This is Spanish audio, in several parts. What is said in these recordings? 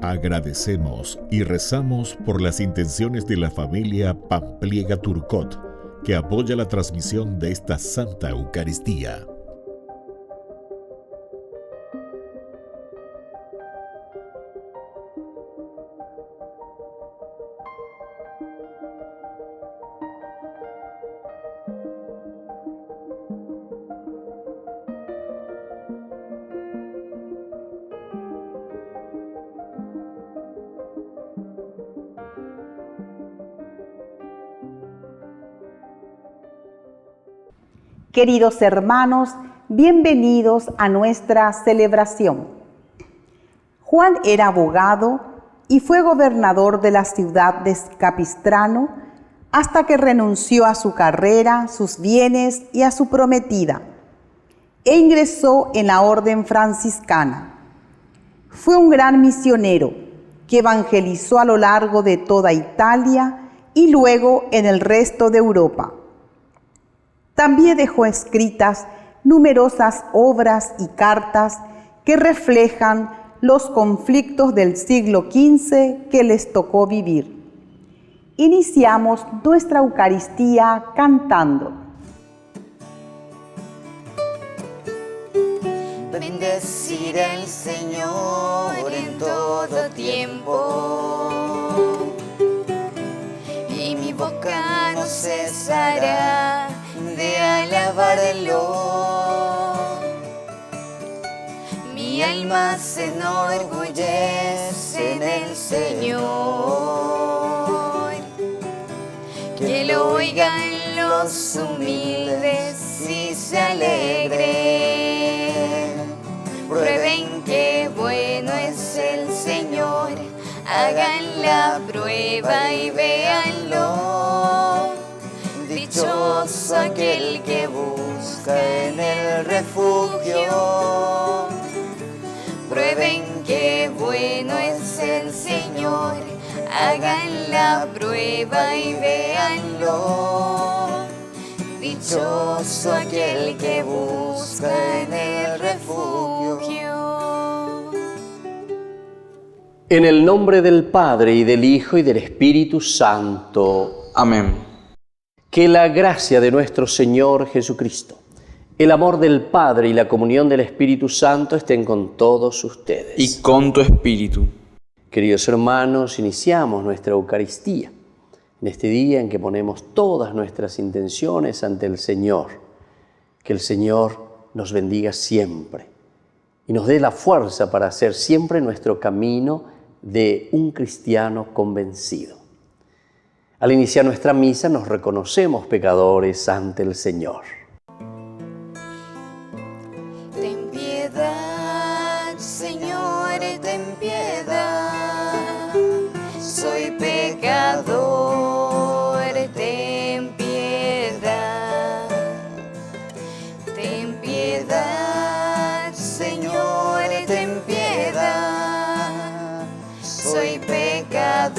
Agradecemos y rezamos por las intenciones de la familia Pampliega Turcot, que apoya la transmisión de esta Santa Eucaristía. Queridos hermanos, bienvenidos a nuestra celebración. Juan era abogado y fue gobernador de la ciudad de Capistrano hasta que renunció a su carrera, sus bienes y a su prometida, e ingresó en la orden franciscana. Fue un gran misionero que evangelizó a lo largo de toda Italia y luego en el resto de Europa. También dejó escritas numerosas obras y cartas que reflejan los conflictos del siglo XV que les tocó vivir. Iniciamos nuestra Eucaristía cantando. Bendeciré al Señor en todo tiempo, y mi boca no cesará de alabarlo. Mi alma se enorgullece en el Señor. Que lo oigan los humildes y se alegren. Prueben que bueno es el Señor. Hagan la prueba y véanlo. Dichoso aquel que busca en el refugio. Prueben que bueno es el Señor. Hagan la prueba y véanlo. Dichoso aquel que busca en el refugio. En el nombre del Padre, y del Hijo, y del Espíritu Santo. Amén. Que la gracia de nuestro Señor Jesucristo, el amor del Padre y la comunión del Espíritu Santo estén con todos ustedes. Y con tu espíritu. Queridos hermanos, iniciamos nuestra Eucaristía en este día en que ponemos todas nuestras intenciones ante el Señor. Que el Señor nos bendiga siempre y nos dé la fuerza para hacer siempre nuestro camino de un cristiano convencido. Al iniciar nuestra misa nos reconocemos pecadores ante el Señor. Ten piedad, Señor, ten piedad. Soy pecador, ten piedad. Ten piedad, Señor, ten piedad. Soy pecador,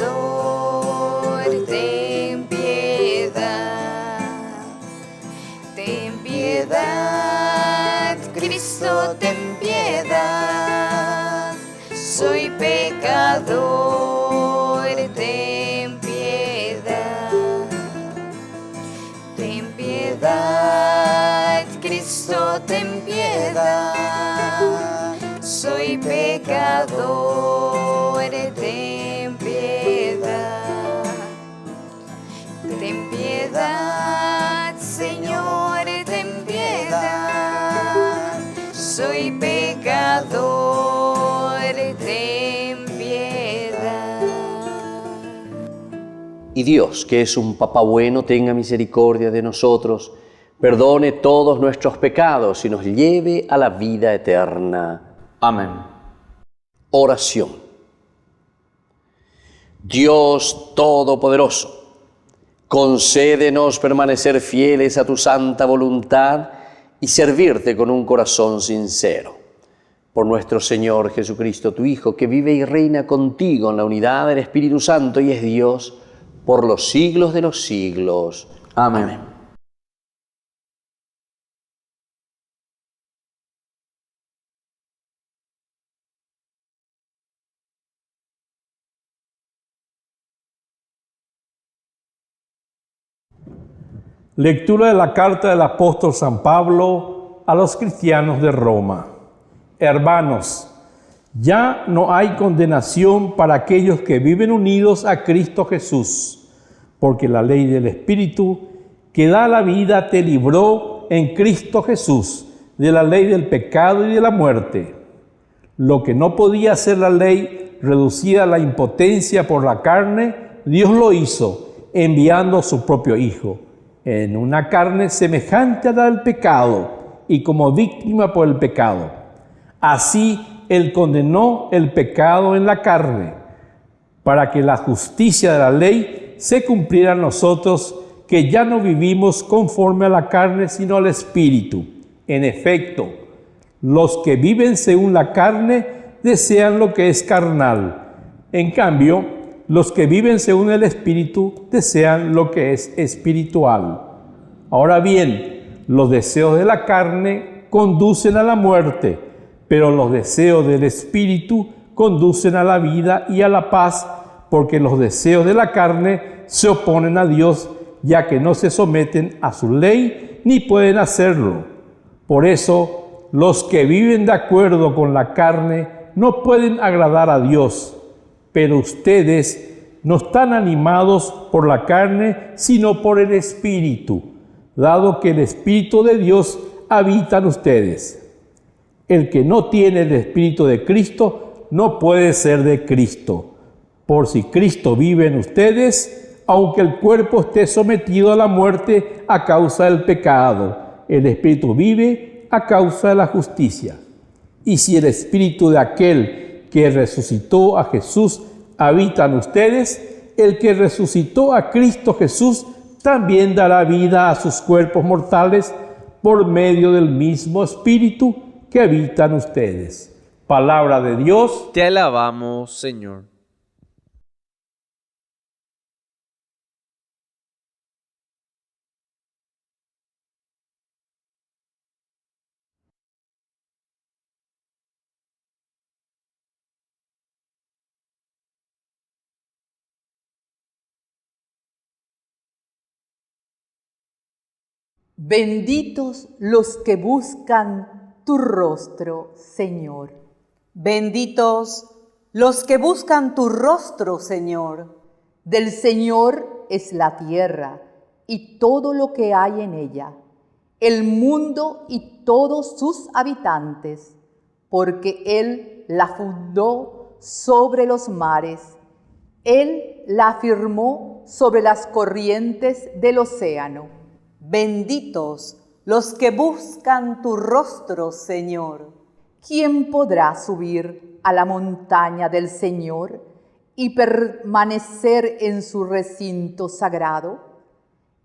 ten piedad. Ten piedad, Cristo, ten piedad. Soy pecador, ten piedad. Ten piedad, Cristo, ten piedad. Soy pecador, ten piedad. Ten piedad, Señor, ten piedad. Soy pecador, ten piedad. Y Dios, que es un Papá bueno, tenga misericordia de nosotros, perdone todos nuestros pecados y nos lleve a la vida eterna. Amén. Oración. Dios Todopoderoso, concédenos permanecer fieles a tu santa voluntad y servirte con un corazón sincero. Por nuestro Señor Jesucristo, tu Hijo, que vive y reina contigo en la unidad del Espíritu Santo y es Dios por los siglos de los siglos. Amén. Lectura de la carta del apóstol San Pablo a los cristianos de Roma. Hermanos, ya no hay condenación para aquellos que viven unidos a Cristo Jesús, porque la ley del Espíritu que da la vida te libró en Cristo Jesús de la ley del pecado y de la muerte. Lo que no podía hacer la ley, reducida a la impotencia por la carne, Dios lo hizo, enviando a su propio Hijo, en una carne semejante a la del pecado y como víctima por el pecado. Así Él condenó el pecado en la carne, para que la justicia de la ley se cumpliera en nosotros, que ya no vivimos conforme a la carne, sino al Espíritu. En efecto, los que viven según la carne desean lo que es carnal. En cambio, los que viven según el Espíritu desean lo que es espiritual. Ahora bien, los deseos de la carne conducen a la muerte, pero los deseos del Espíritu conducen a la vida y a la paz, porque los deseos de la carne se oponen a Dios, ya que no se someten a su ley ni pueden hacerlo. Por eso, los que viven de acuerdo con la carne no pueden agradar a Dios. Pero ustedes no están animados por la carne, sino por el Espíritu, dado que el Espíritu de Dios habita en ustedes. El que no tiene el Espíritu de Cristo no puede ser de Cristo. Por si Cristo vive en ustedes, aunque el cuerpo esté sometido a la muerte a causa del pecado, el Espíritu vive a causa de la justicia. Y si el Espíritu de aquel que resucitó a Jesús habita en ustedes, el que resucitó a Cristo Jesús también dará vida a sus cuerpos mortales por medio del mismo Espíritu que habita en ustedes. Palabra de Dios. Te alabamos, Señor. Benditos los que buscan tu rostro, Señor. Benditos los que buscan tu rostro, Señor. Del Señor es la tierra y todo lo que hay en ella, el mundo y todos sus habitantes, porque Él la fundó sobre los mares, Él la afirmó sobre las corrientes del océano. Benditos los que buscan tu rostro, Señor. ¿Quién podrá subir a la montaña del Señor y permanecer en su recinto sagrado?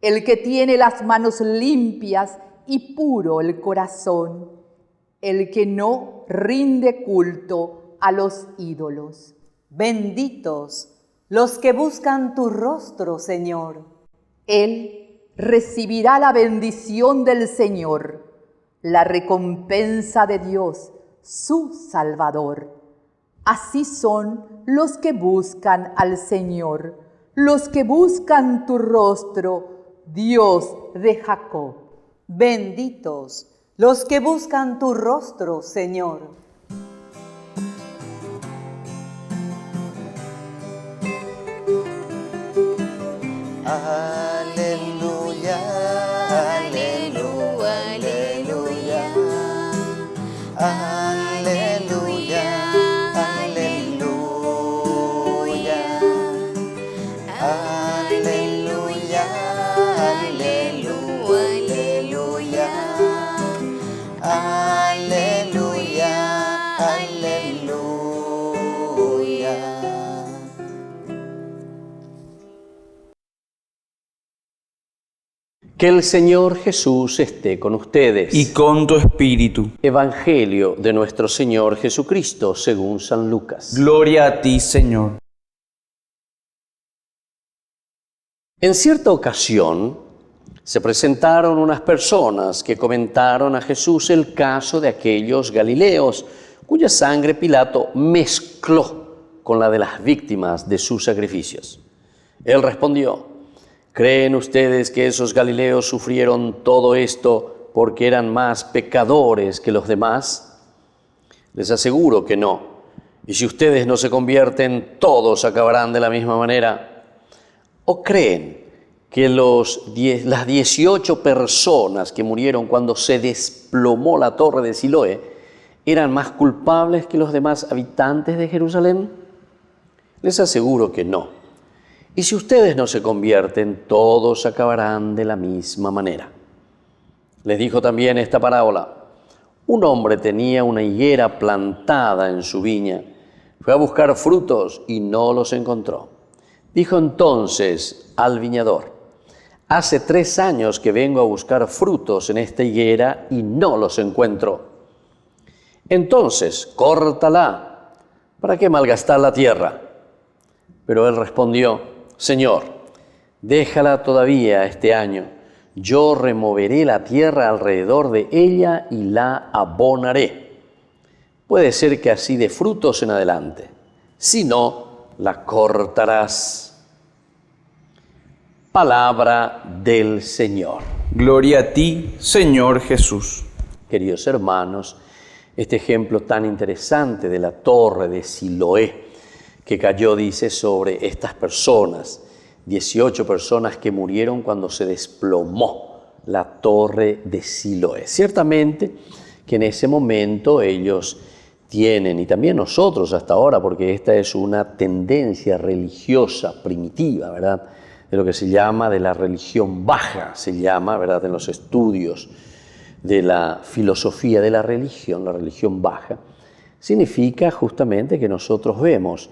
El que tiene las manos limpias y puro el corazón, el que no rinde culto a los ídolos. Benditos los que buscan tu rostro, Señor. Él recibirá la bendición del Señor, la recompensa de Dios, su Salvador. Así son los que buscan al Señor, los que buscan tu rostro, Dios de Jacob. Benditos los que buscan tu rostro, Señor. Aleluya, aleluya, aleluya, aleluya, aleluya, aleluya, aleluya, aleluya, aleluya. Que el Señor Jesús esté con ustedes. Y con tu espíritu. Evangelio de nuestro Señor Jesucristo según San Lucas. Gloria a ti, Señor. En cierta ocasión se presentaron unas personas que comentaron a Jesús el caso de aquellos galileos cuya sangre Pilato mezcló con la de las víctimas de sus sacrificios. Él respondió: ¿creen ustedes que esos galileos sufrieron todo esto porque eran más pecadores que los demás? Les aseguro que no. Y si ustedes no se convierten, todos acabarán de la misma manera. ¿O creen que las 18 personas que murieron cuando se desplomó la torre de Siloé eran más culpables que los demás habitantes de Jerusalén? Les aseguro que no. Y si ustedes no se convierten, todos acabarán de la misma manera. Les dijo también esta parábola. Un hombre tenía una higuera plantada en su viña. Fue a buscar frutos y no los encontró. Dijo entonces al viñador: hace 3 años que vengo a buscar frutos en esta higuera y no los encuentro. Entonces, córtala. ¿Para qué malgastar la tierra? Pero él respondió: Señor, déjala todavía este año. Yo removeré la tierra alrededor de ella y la abonaré. Puede ser que así dé frutos en adelante. Si no, la cortarás. Palabra del Señor. Gloria a ti, Señor Jesús. Queridos hermanos, este ejemplo tan interesante de la torre de Siloé que cayó, dice, sobre estas personas, 18 personas que murieron cuando se desplomó la torre de Siloé. Ciertamente que en ese momento ellos tienen, y también nosotros hasta ahora, porque esta es una tendencia religiosa primitiva, ¿verdad?, de lo que se llama de la religión baja, se llama, ¿verdad?, en los estudios de la filosofía de la religión baja, significa justamente que nosotros vemos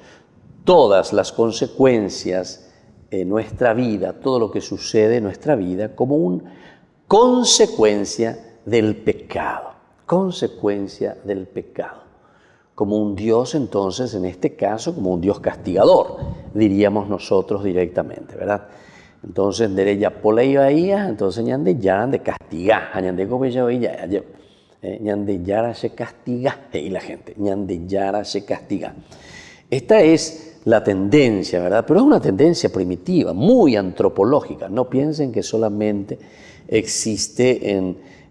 todas las consecuencias en nuestra vida, todo lo que sucede en nuestra vida como una consecuencia del pecado, como un Dios entonces, en este caso, como un Dios castigador, diríamos nosotros directamente, ¿verdad? Entonces, derecha poleía ahí, entonces ñande ya de castigar, ñande como ya veía, ñande ya se castiga, y la gente, ñande ya se castiga. Esta es la tendencia, ¿verdad? Pero es una tendencia primitiva, muy antropológica. No piensen que solamente existe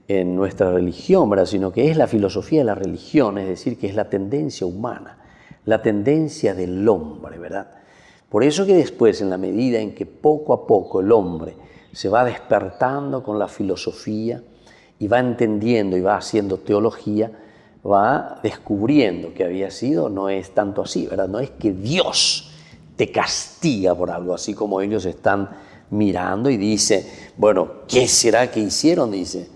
en nuestra religión, ¿verdad?, sino que es la filosofía de la religión, es decir, que es la tendencia humana, la tendencia del hombre, ¿verdad? Por eso que después, en la medida en que poco a poco el hombre se va despertando con la filosofía y va entendiendo y va haciendo teología, va descubriendo que había sido, no es tanto así, ¿verdad? No es que Dios te castiga por algo, así como ellos están mirando y dice, bueno, ¿qué será que hicieron? Dice,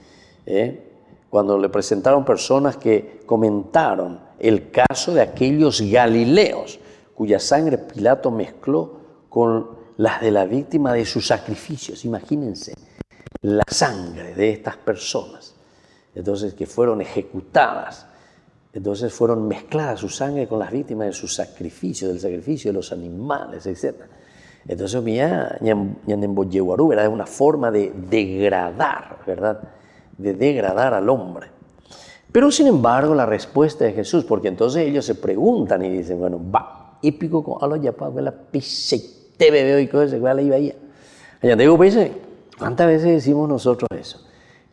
cuando le presentaron personas que comentaron el caso de aquellos galileos cuya sangre Pilato mezcló con las de la víctima de sus sacrificios. Imagínense la sangre de estas personas, entonces, que fueron ejecutadas. Entonces fueron mezcladas su sangre con las víctimas de sus sacrificios, del sacrificio de los animales, etc. Entonces, ¿verdad?, es una forma de degradar, ¿verdad?, de degradar al hombre. Pero, sin embargo, la respuesta de Jesús, porque entonces ellos se preguntan y dicen, bueno, va, épico con a lo ya para la piseite bebé y cosas, que la iba ahí. Allá digo, ¿cuántas veces decimos nosotros eso?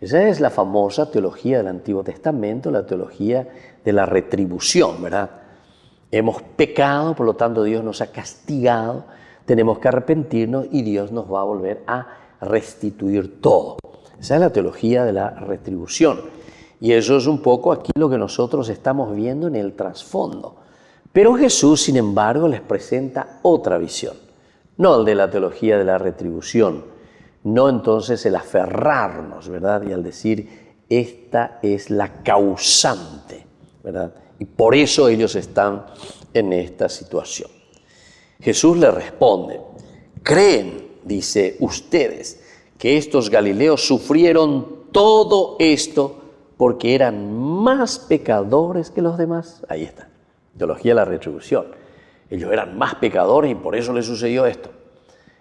Esa es la famosa teología del Antiguo Testamento, la teología de la retribución, ¿verdad? Hemos pecado, por lo tanto Dios nos ha castigado, tenemos que arrepentirnos y Dios nos va a volver a restituir todo. Esa es la teología de la retribución. Y eso es un poco aquí lo que nosotros estamos viendo en el trasfondo. Pero Jesús, sin embargo, les presenta otra visión, no el de la teología de la retribución, no entonces el aferrarnos, ¿verdad?, y al decir, esta es la causante, ¿verdad?, y por eso ellos están en esta situación. Jesús les responde, ¿creen, dice, ustedes, que estos galileos sufrieron todo esto porque eran más pecadores que los demás? Ahí está, teología de la retribución. Ellos eran más pecadores y por eso les sucedió esto.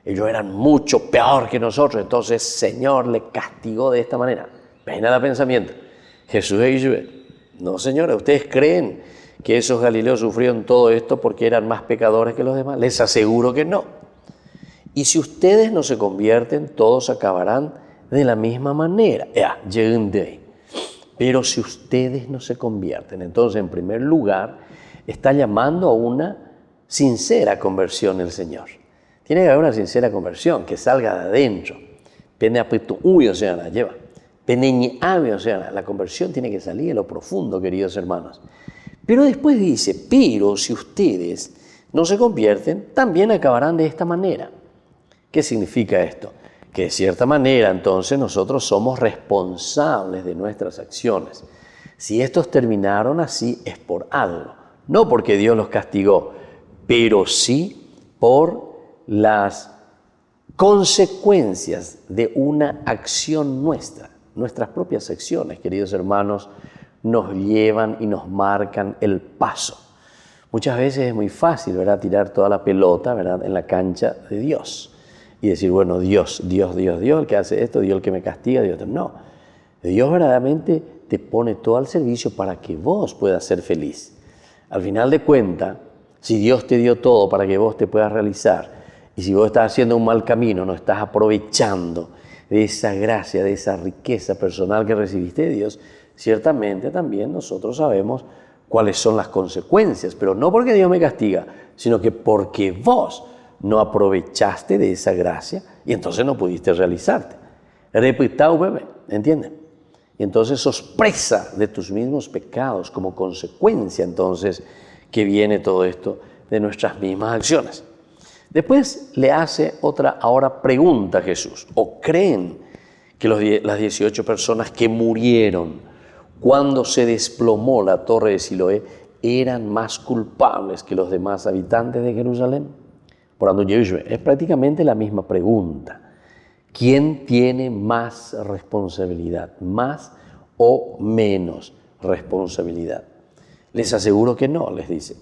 Ellos eran mucho peor que nosotros, entonces el Señor le castigó de esta manera. Ven al pensamiento. Jesús dice, no señora, ¿ustedes creen que esos galileos sufrieron todo esto porque eran más pecadores que los demás? Les aseguro que no. Y si ustedes no se convierten, todos acabarán de la misma manera. Pero si ustedes no se convierten, entonces en primer lugar está llamando a una sincera conversión el Señor. Tiene que haber una sincera conversión que salga de adentro. La conversión tiene que salir de lo profundo, queridos hermanos. Pero después dice, pero si ustedes no se convierten, también acabarán de esta manera. ¿Qué significa esto? Que de cierta manera entonces nosotros somos responsables de nuestras acciones. Si estos terminaron así es por algo, no porque Dios los castigó, pero sí por las consecuencias de una acción nuestra. Nuestras propias acciones, queridos hermanos, nos llevan y nos marcan el paso. Muchas veces es muy fácil, ¿verdad?, tirar toda la pelota, ¿verdad?, en la cancha de Dios. Y decir, bueno, Dios, el que hace esto, Dios el que me castiga, Dios. No, Dios verdaderamente te pone todo al servicio para que vos puedas ser feliz. Al final de cuentas, si Dios te dio todo para que vos te puedas realizar, y si vos estás haciendo un mal camino, no estás aprovechando de esa gracia, de esa riqueza personal que recibiste de Dios, ciertamente también nosotros sabemos cuáles son las consecuencias, pero no porque Dios me castiga, sino que porque vos no aprovechaste de esa gracia y entonces no pudiste realizarte. Repitado, bebé, ¿entienden? Y entonces sos presa de tus mismos pecados como consecuencia entonces que viene todo esto de nuestras mismas acciones. Después le hace otra ahora pregunta a Jesús. ¿O creen que las 18 personas que murieron cuando se desplomó la torre de Siloé eran más culpables que los demás habitantes de Jerusalén? Es prácticamente la misma pregunta. ¿Quién tiene más responsabilidad? ¿Más o menos responsabilidad? Les aseguro que no, les dice.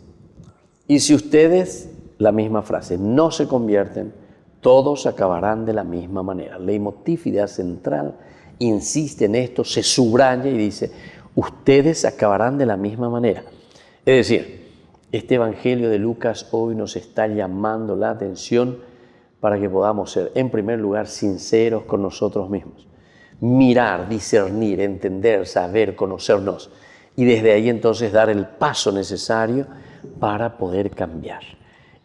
Y si ustedes, la misma frase, no se convierten, todos acabarán de la misma manera. Leitmotiv, idea central, insiste en esto, se subraya y dice, ustedes acabarán de la misma manera. Es decir, este Evangelio de Lucas hoy nos está llamando la atención para que podamos ser, en primer lugar, sinceros con nosotros mismos. Mirar, discernir, entender, saber, conocernos. Y desde ahí entonces dar el paso necesario para poder cambiar.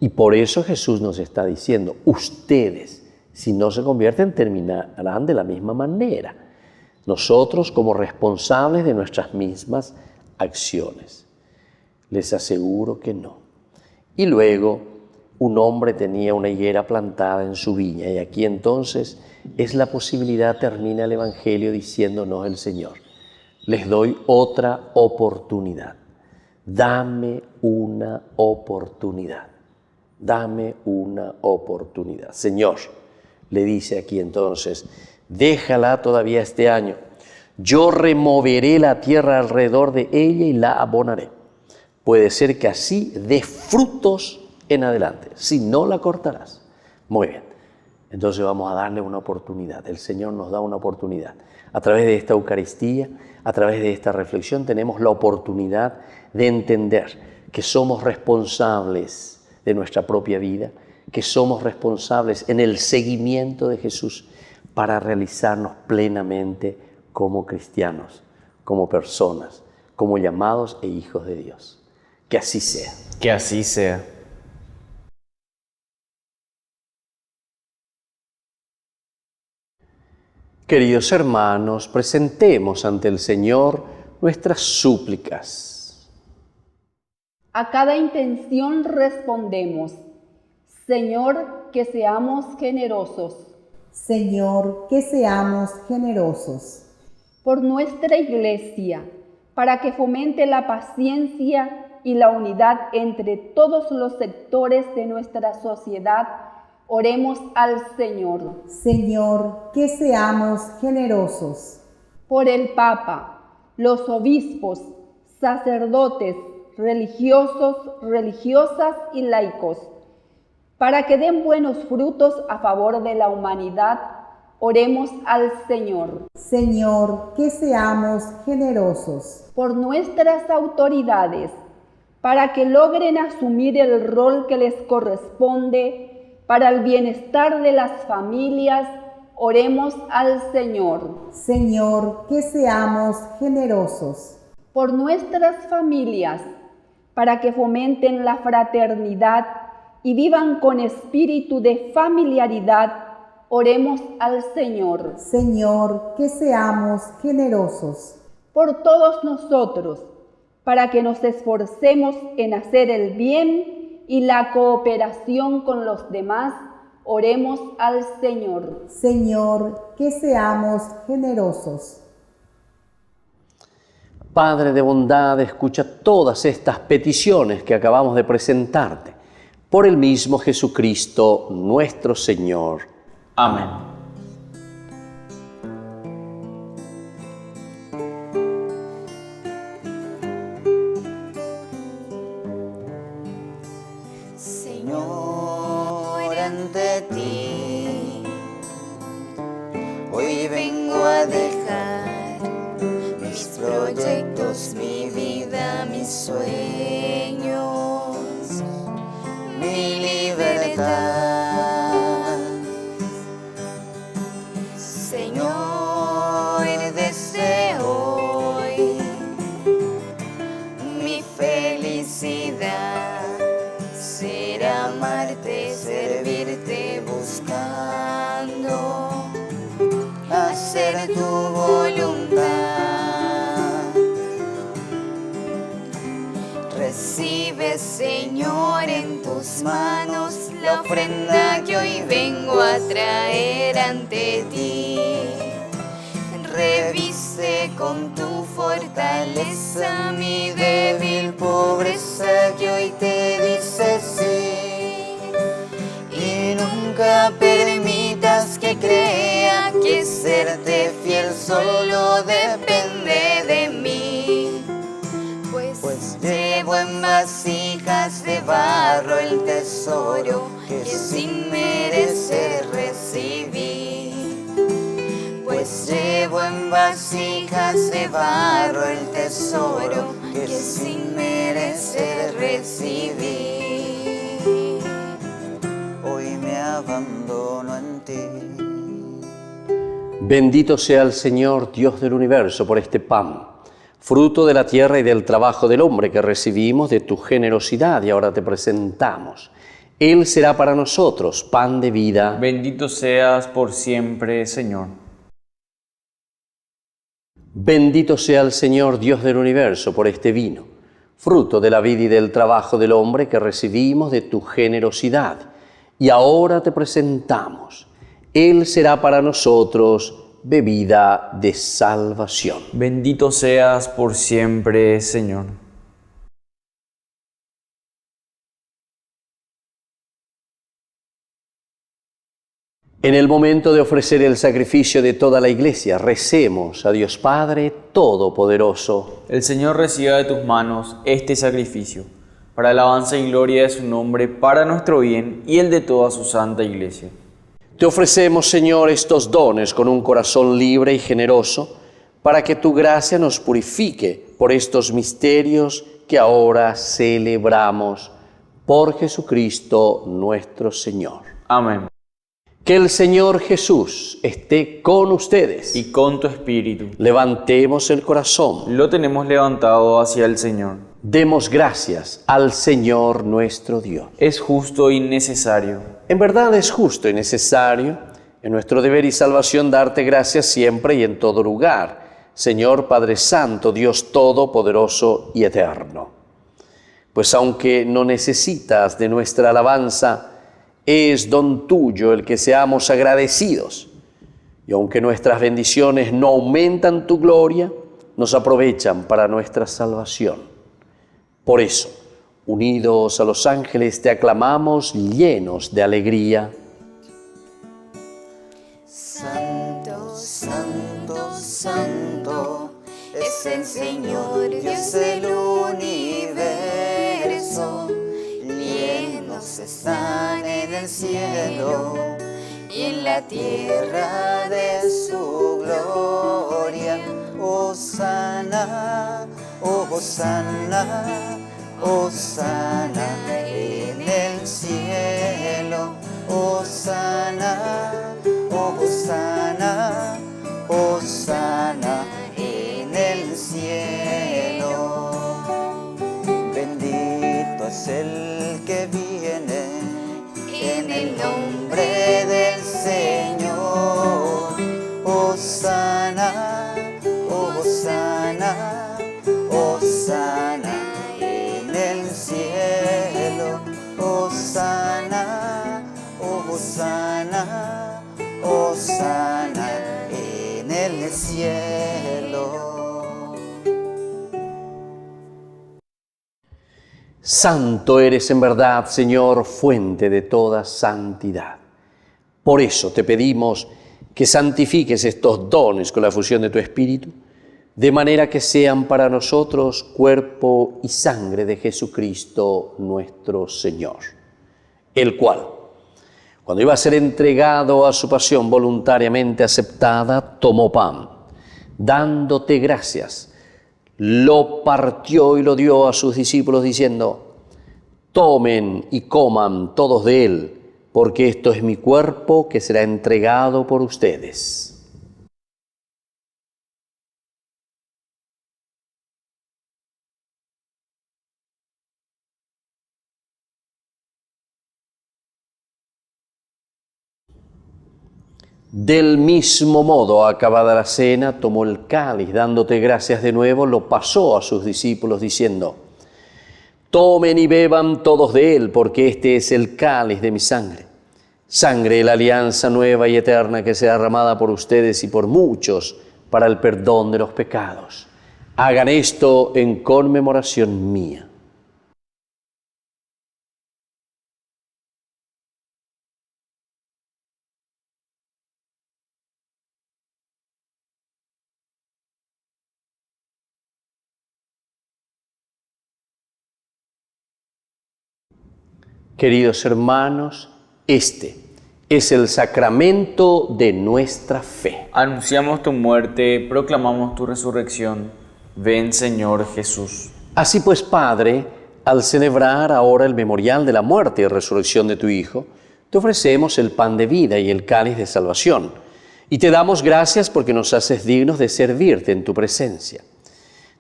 Y por eso Jesús nos está diciendo, ustedes, si no se convierten, terminarán de la misma manera. Nosotros como responsables de nuestras mismas acciones. Les aseguro que no. Y luego un hombre tenía una higuera plantada en su viña y aquí entonces es la posibilidad, termina el Evangelio diciéndonos el Señor, les doy otra oportunidad. Dame una oportunidad. Dame una oportunidad. Señor, le dice aquí entonces, déjala todavía este año. Yo removeré la tierra alrededor de ella y la abonaré. Puede ser que así dé frutos en adelante, si no la cortarás. Muy bien, entonces vamos a darle una oportunidad. El Señor nos da una oportunidad. A través de esta Eucaristía, a través de esta reflexión, tenemos la oportunidad de entender que somos responsables de nuestra propia vida, que somos responsables en el seguimiento de Jesús para realizarnos plenamente como cristianos, como personas, como llamados e hijos de Dios. Que así sea. Que así sea. Queridos hermanos, presentemos ante el Señor nuestras súplicas. A cada intención respondemos, Señor, que seamos generosos. Señor, que seamos generosos. Por nuestra Iglesia, para que fomente la paciencia y la unidad entre todos los sectores de nuestra sociedad, oremos al Señor. Señor, que seamos generosos. Por el Papa, los obispos, sacerdotes, religiosos, religiosas y laicos, Para que den buenos frutos a favor de la humanidad, oremos al Señor. Señor, que seamos generosos. Por nuestras autoridades, para que logren asumir el rol que les corresponde para el bienestar de las familias, oremos al Señor. Señor, que seamos generosos. Por nuestras familias, para que fomenten la fraternidad y vivan con espíritu de familiaridad, oremos al Señor. Señor, que seamos generosos. Por todos nosotros, para que nos esforcemos en hacer el bien y la cooperación con los demás, oremos al Señor. Señor, que seamos generosos. Padre de bondad, escucha todas estas peticiones que acabamos de presentarte, por el mismo Jesucristo nuestro Señor. Amén. Señor, ante ti hoy vengo a dejar mis proyectos, mi vida, mis sueños, mi libertad. Señor, desde hoy mi felicidad será amarte, servirte, buscando hacer tu voluntad. Recibe, Señor, en tus manos la ofrenda que hoy vengo a traer ante ti. Reviste con tu fortaleza mi débil pobreza que hoy te dice sí. Y nunca permitas que crea que serte fiel solo depende de mí. Pues llevo en vasijas de barro el tesoro que sin merecer recibí. Pues llevo en vasijas de barro el tesoro que sin merecer recibí. Hoy me abandono en ti. Bendito sea el Señor, Dios del universo, por este pan, fruto de la tierra y del trabajo del hombre que recibimos de tu generosidad y ahora te presentamos. Él será para nosotros pan de vida. Bendito seas por siempre, Señor. Bendito sea el Señor, Dios del universo, por este vino, fruto de la vida y del trabajo del hombre que recibimos de tu generosidad y ahora te presentamos. Él será para nosotros bebida de salvación. Bendito seas por siempre, Señor. En el momento de ofrecer el sacrificio de toda la Iglesia, recemos a Dios Padre Todopoderoso. El Señor reciba de tus manos este sacrificio, para alabanza y gloria de su nombre, para nuestro bien y el de toda su santa Iglesia. Te ofrecemos, Señor, estos dones con un corazón libre y generoso, para que tu gracia nos purifique por estos misterios que ahora celebramos. Por Jesucristo nuestro Señor. Amén. Que el Señor Jesús esté con ustedes. Y con tu espíritu. Levantemos el corazón. Lo tenemos levantado hacia el Señor. Demos gracias al Señor nuestro Dios. Es justo y necesario. En verdad es justo y necesario, en nuestro deber y salvación, darte gracias siempre y en todo lugar, Señor Padre Santo, Dios Todopoderoso y Eterno. Pues aunque no necesitas de nuestra alabanza, es don tuyo el que seamos agradecidos. Y aunque nuestras bendiciones no aumentan tu gloria, nos aprovechan para nuestra salvación. Por eso, unidos a los ángeles, te aclamamos llenos de alegría. Santo, santo, santo, es el Señor Dios del universo. Llenos están de el cielo y en la tierra de su gloria. Hosana, Hosana, Hosana en el cielo. Hosana, Hosana, Hosana en el cielo. Bendito es el que viene en el nombre del Señor. Hosana, Hosana, Hosana en el cielo. Hosana, Hosana, Hosana en el cielo. Santo eres en verdad, Señor, fuente de toda santidad. Por eso te pedimos que santifiques estos dones con la fusión de tu Espíritu, de manera que sean para nosotros cuerpo y sangre de Jesucristo nuestro Señor, el cual, cuando iba a ser entregado a su pasión voluntariamente aceptada, tomó pan, dándote gracias, lo partió y lo dio a sus discípulos diciendo: tomen y coman todos de él, porque esto es mi cuerpo que será entregado por ustedes. Del mismo modo, acabada la cena, tomó el cáliz, dándote gracias de nuevo, lo pasó a sus discípulos diciendo: tomen y beban todos de él, porque este es el cáliz de mi sangre, sangre de la alianza nueva y eterna que será derramada por ustedes y por muchos para el perdón de los pecados. Hagan esto en conmemoración mía. Queridos hermanos, este es el sacramento de nuestra fe. Anunciamos tu muerte, proclamamos tu resurrección. Ven, Señor Jesús. Así pues, Padre, al celebrar ahora el memorial de la muerte y resurrección de tu Hijo, te ofrecemos el pan de vida y el cáliz de salvación, y te damos gracias porque nos haces dignos de servirte en tu presencia.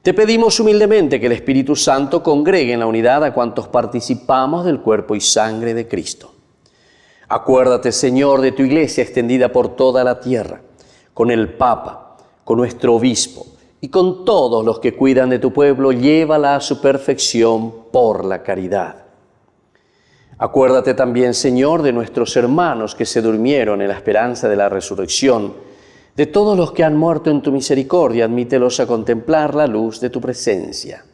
Te pedimos humildemente que el Espíritu Santo congregue en la unidad a cuantos participamos del cuerpo y sangre de Cristo. Acuérdate, Señor, de tu Iglesia extendida por toda la tierra, con el Papa, con nuestro Obispo y con todos los que cuidan de tu pueblo, llévala a su perfección por la caridad. Acuérdate también, Señor, de nuestros hermanos que se durmieron en la esperanza de la resurrección. De todos los que han muerto en tu misericordia, admítelos a contemplar la luz de tu presencia.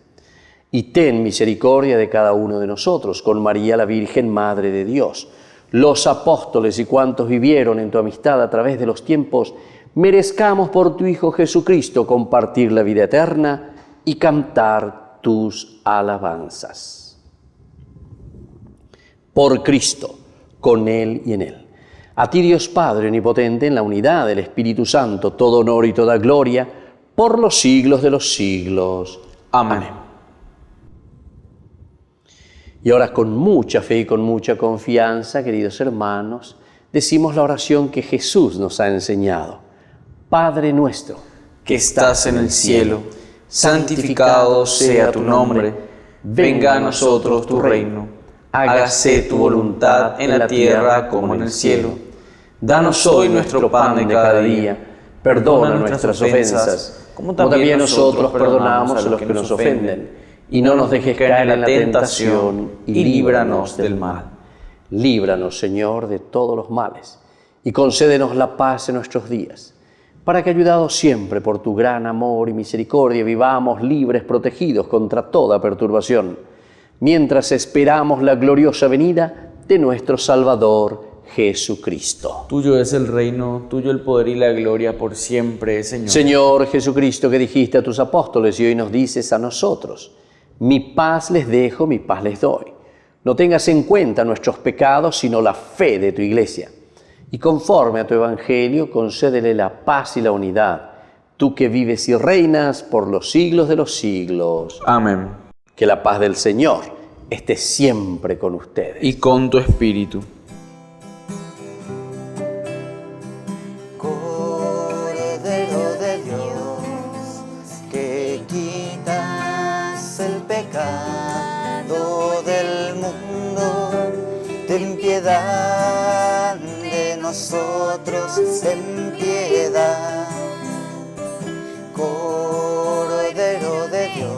Y ten misericordia de cada uno de nosotros, con María la Virgen, Madre de Dios, los apóstoles y cuantos vivieron en tu amistad a través de los tiempos, merezcamos por tu Hijo Jesucristo compartir la vida eterna y cantar tus alabanzas. Por Cristo, con Él y en Él. A ti, Dios Padre omnipotente, en la unidad del Espíritu Santo, todo honor y toda gloria, por los siglos de los siglos. Amén. Y ahora, con mucha fe y con mucha confianza, queridos hermanos, decimos la oración que Jesús nos ha enseñado. Padre nuestro, que estás en el cielo, santificado sea tu nombre. Venga a nosotros tu reino. Hágase tu voluntad en la tierra como en el cielo. Danos hoy nuestro pan de cada día. Perdona nuestras ofensas, como también nosotros perdonamos a los que nos ofenden. Y no nos dejes caer en la tentación, y líbranos del mal. Líbranos, Señor, de todos los males, y concédenos la paz en nuestros días, para que, ayudados siempre por tu gran amor y misericordia, vivamos libres, protegidos contra toda perturbación, mientras esperamos la gloriosa venida de nuestro Salvador Jesucristo. Tuyo es el reino, tuyo el poder y la gloria por siempre, Señor. Señor Jesucristo, que dijiste a tus apóstoles y hoy nos dices a nosotros: mi paz les dejo, mi paz les doy. No tengas en cuenta nuestros pecados, sino la fe de tu Iglesia. Y conforme a tu Evangelio, concédele la paz y la unidad, tú que vives y reinas por los siglos de los siglos. Amén. Que la paz del Señor esté siempre con ustedes. Y con tu espíritu. Cordero de Dios, que quitas el pecado del mundo, ten piedad de nosotros, ten piedad. Cordero de Dios,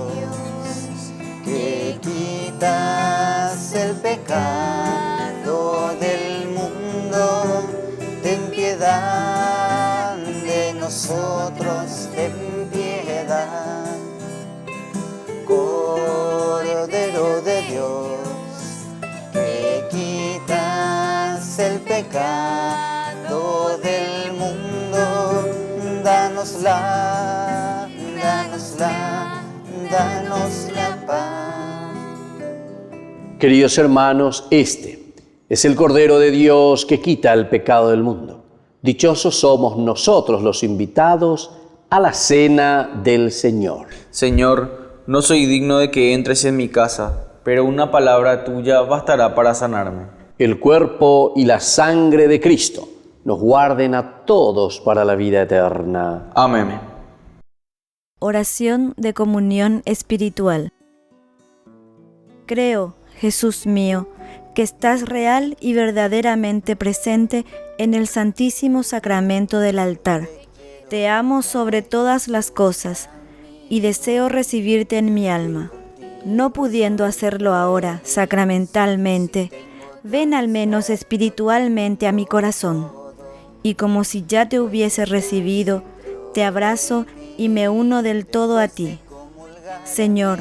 que quitas el pecado del mundo, ten piedad de nosotros, ten piedad. Cordero de Dios, que quitas el pecado del mundo, danos la paz. Queridos hermanos, este es el Cordero de Dios que quita el pecado del mundo. Dichosos somos nosotros los invitados a la cena del Señor. Señor, no soy digno de que entres en mi casa, pero una palabra tuya bastará para sanarme. El cuerpo y la sangre de Cristo nos guarden a todos para la vida eterna. Amén. Oración de comunión espiritual. Creo, Jesús mío, que estás real y verdaderamente presente en el Santísimo Sacramento del altar. Te amo sobre todas las cosas y deseo recibirte en mi alma. No pudiendo hacerlo ahora sacramentalmente, ven al menos espiritualmente a mi corazón, y como si ya te hubiese recibido, te abrazo y me uno del todo a ti. Señor,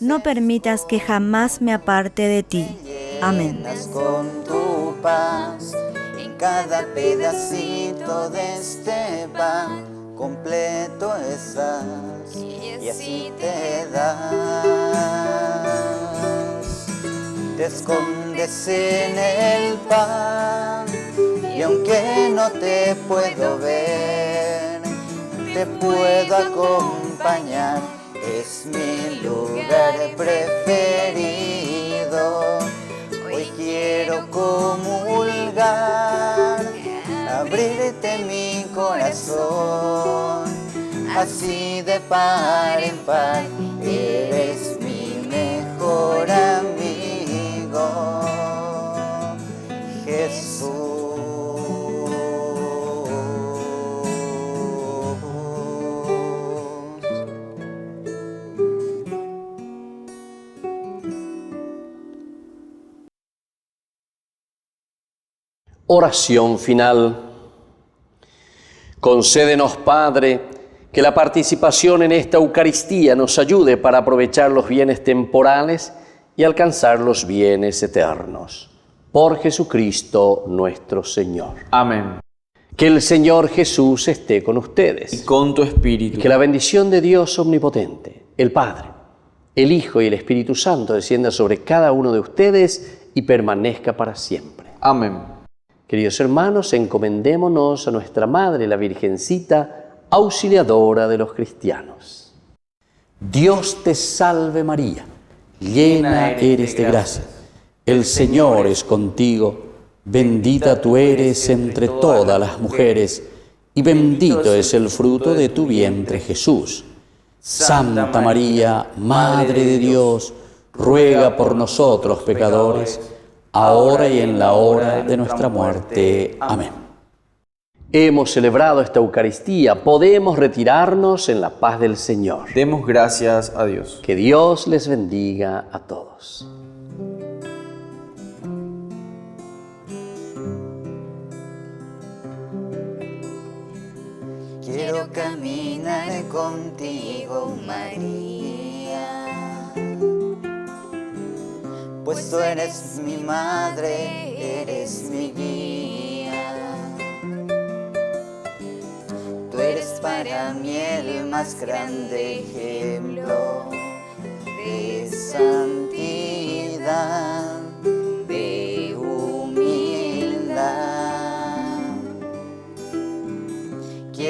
no permitas que jamás me aparte de ti. Amén. Con tu paz, en cada pedacito de este pan, completo estás, y así te das. Te escondes en el pan, y aunque no te puedo ver, te puedo acompañar. Es mi lugar preferido. Hoy quiero comulgar, abrirte mi corazón, así de par en par. Eres mi mejor amigo, Jesús. Oración final. Concédenos, Padre, que la participación en esta Eucaristía nos ayude para aprovechar los bienes temporales y alcanzar los bienes eternos. Por Jesucristo nuestro Señor. Amén. Que el Señor Jesús esté con ustedes. Y con tu espíritu. Que la bendición de Dios omnipotente, el Padre, el Hijo y el Espíritu Santo descienda sobre cada uno de ustedes y permanezca para siempre. Amén. Queridos hermanos, encomendémonos a nuestra Madre, la Virgencita, auxiliadora de los cristianos. Dios te salve María, llena eres de gracia. El Señor es contigo, bendita tú eres entre todas las mujeres, y bendito es el fruto de tu vientre Jesús. Santa María, Madre de Dios, ruega por nosotros pecadores, ahora y en la hora de nuestra muerte. Amén. Hemos celebrado esta Eucaristía, podemos retirarnos en la paz del Señor. Demos gracias a Dios. Que Dios les bendiga a todos. Quiero caminar contigo, María, pues tú eres mi madre, eres mi guía. Tú eres para mí el más grande ejemplo de santidad.